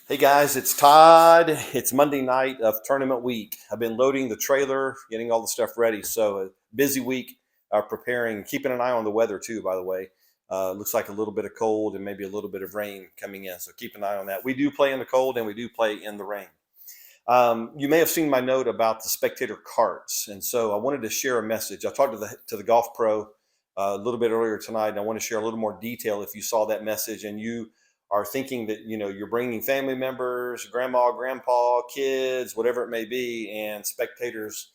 Hey guys, it's Todd. It's Monday night of tournament week. I've been loading the trailer, getting all the stuff ready. So a busy week preparing, keeping an eye on the weather too, by the way. Looks like a little bit of cold and maybe a little bit of rain coming in. So keep an eye on that. We do play in the cold and we do play in the rain. You may have seen my note about the Spectator Carts. And so I wanted to share a message. I talked to the golf pro a little bit earlier tonight, and I want to share a little more detail if you saw that message and you are thinking that you're bringing family members, grandma, grandpa, kids, whatever it may be, and spectators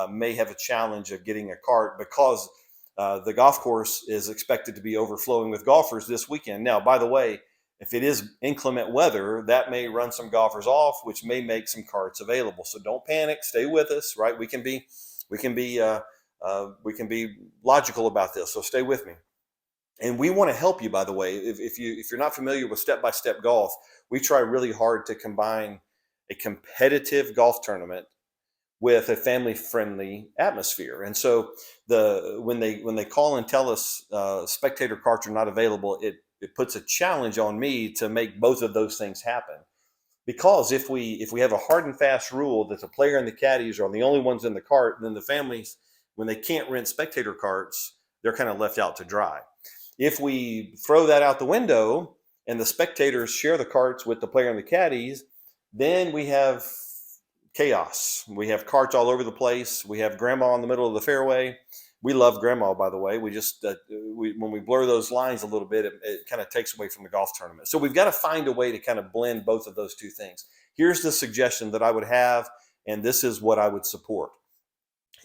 may have a challenge of getting a cart because the golf course is expected to be overflowing with golfers this weekend. Now, by the way, if it is inclement weather, that may run some golfers off, which may make some carts available. So don't panic. Stay with us, right? We can be logical about this. So stay with me. And we want to help you, by the way. If you're not familiar with step-by-step golf, we try really hard to combine a competitive golf tournament with a family-friendly atmosphere. And so when they call and tell us spectator carts are not available, it puts a challenge on me to make both of those things happen. Because if we have a hard and fast rule that the player and the caddies are the only ones in the cart, then the families, when they can't rent spectator carts, they're kind of left out to dry. If we throw that out the window and the spectators share the carts with the player and the caddies, then we have chaos. We have carts all over the place. We have grandma in the middle of the fairway. We love grandma, by the way. We just when we blur those lines a little bit, it kind of takes away from the golf tournament. So we've got to find a way to kind of blend both of those two things. Here's the suggestion that I would have, and this is what I would support.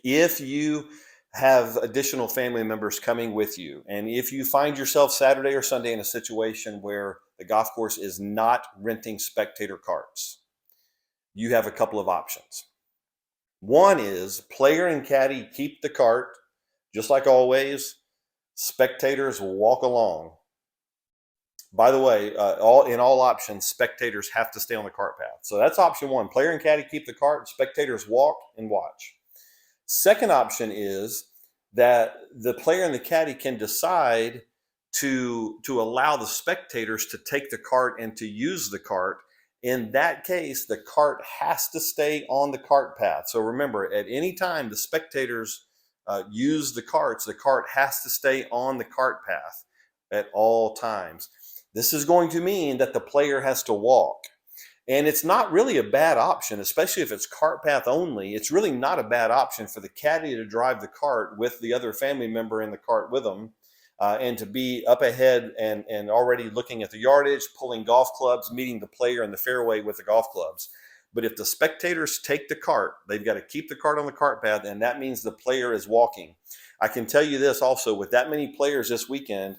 If you have additional family members coming with you, and if you find yourself Saturday or Sunday in a situation where the golf course is not renting spectator carts, you have a couple of options. One is player and caddy keep the cart, just like always. Spectators walk along. By the way, in all options, spectators have to stay on the cart path. So that's option one. Player and caddy keep the cart, spectators walk and watch. Second option is that the player and the caddy can decide to allow the spectators to take the cart and to use the cart. In that case, the cart has to stay on the cart path. So remember, at any time the spectators use the cart has to stay on the cart path at all times. This is going to mean that the player has to walk. And it's not really a bad option, especially if it's cart path only. It's really not a bad option for the caddy to drive the cart with the other family member in the cart with them, and to be up ahead and already looking at the yardage, pulling golf clubs, meeting the player in the fairway with the golf clubs. But if the spectators take the cart, they've got to keep the cart on the cart path, and that means the player is walking. I can tell you this also, with that many players this weekend,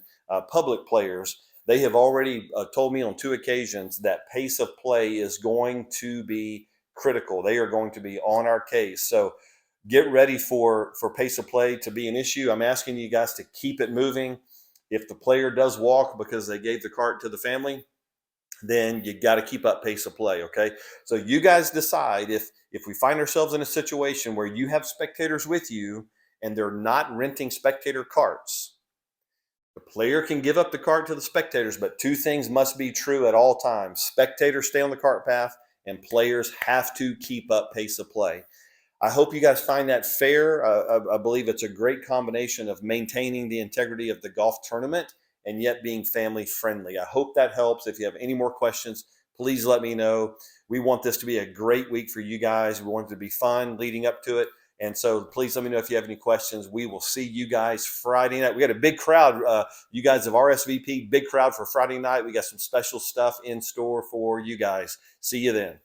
public players, they have already told me on 2 occasions that pace of play is going to be critical. They are going to be on our case. So get ready for pace of play to be an issue. I'm asking you guys to keep it moving. If the player does walk because they gave the cart to the family, then you got to keep up pace of play, okay? So you guys decide if we find ourselves in a situation where you have spectators with you and they're not renting spectator carts. The player can give up the cart to the spectators, but 2 things must be true at all times. Spectators stay on the cart path, and players have to keep up pace of play. I hope you guys find that fair. I believe it's a great combination of maintaining the integrity of the golf tournament and yet being family friendly. I hope that helps. If you have any more questions, please let me know. We want this to be a great week for you guys. We want it to be fun leading up to it. And so please let me know if you have any questions. We will see you guys Friday night. We got a big crowd. You guys have RSVP'd, big crowd for Friday night. We got some special stuff in store for you guys. See you then.